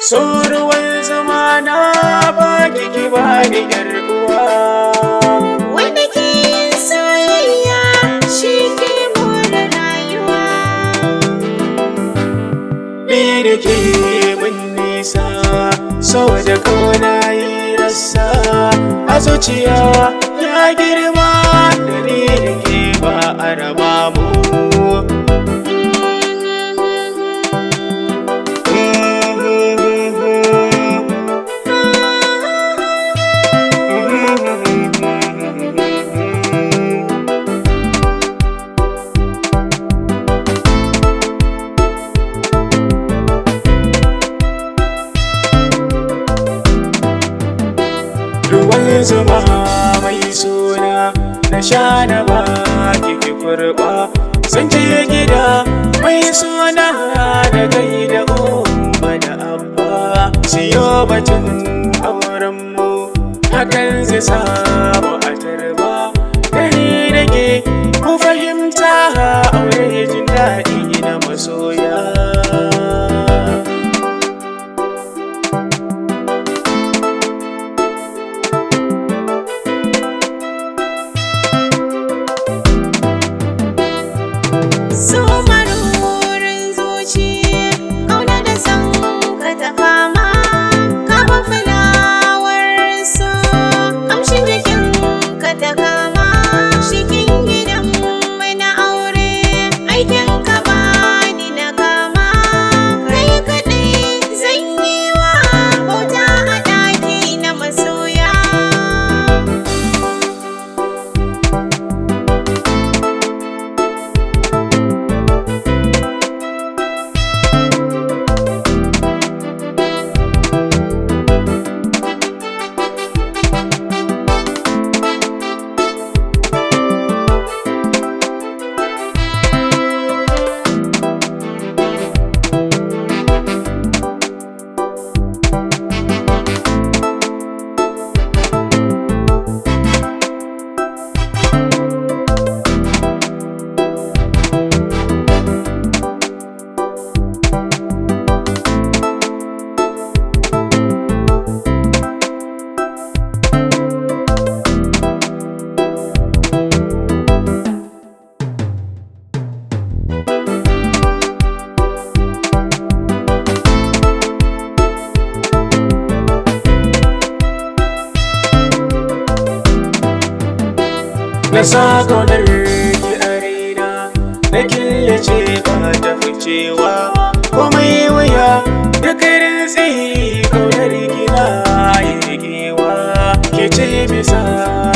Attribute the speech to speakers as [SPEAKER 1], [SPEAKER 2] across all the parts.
[SPEAKER 1] So ruwan zama na baki ki bani yar uwa.
[SPEAKER 2] Wanda ke yin soyayya shi ke more rayuwa.
[SPEAKER 1] Ni da ke mun nisa, so da kauna yi rassa a zuciya ya girma, da ni da ke ba a raba mu. Ruwan zuma mai suna na sha na ba ki kurba, sun je gida mai suna da kai da umma da abba, siyo batun auren mu hakan zai samu a tarba. Dare da ke mu fahimta aure jin daɗi na masoya.
[SPEAKER 2] So marurin zuci, ƙauna da san ka ta fama, kafa fulawar so, ƙamshin jikin ka ta kama, cikin gidan mai na aure, aikin ka bani na kama, kai kaɗai zan yi wa bauta a ɗaki na masoya.
[SPEAKER 1] Na sa ƙaunar ki a raina, na killace ba ta ficewa, komai wuya da karin tsayi ƙaunar ki na yegewa. Ke ce bisa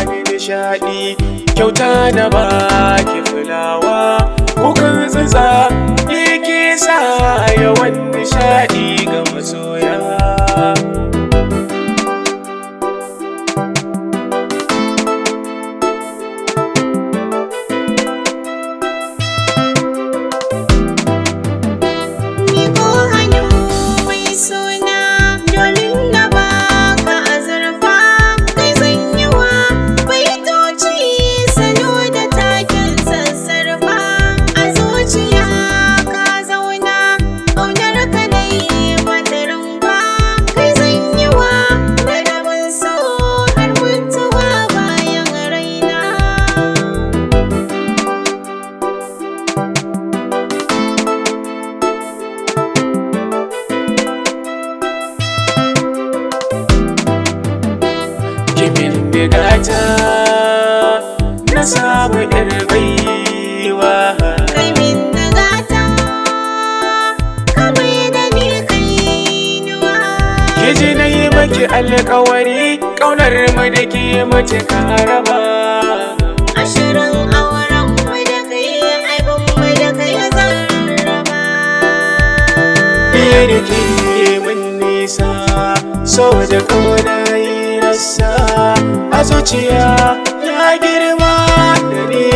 [SPEAKER 1] ni nishaɗi, kyauta na ba ki fulawa, kukan tsitsa yake sa yawan nishaɗi ga masoya. Kimin digata na samu yar baiwa,
[SPEAKER 2] Kai min nagata, kamar da ni kainuwa.
[SPEAKER 1] ke ji na yi maki alƙawari, ƙaunar mu da ke mace karaba.
[SPEAKER 2] Ashirin auren mu da kai, aibin mu da kai zan raba.
[SPEAKER 1] Ni da ke mun nisa, so da kauna yi rassa a zuciya ya girma, da ni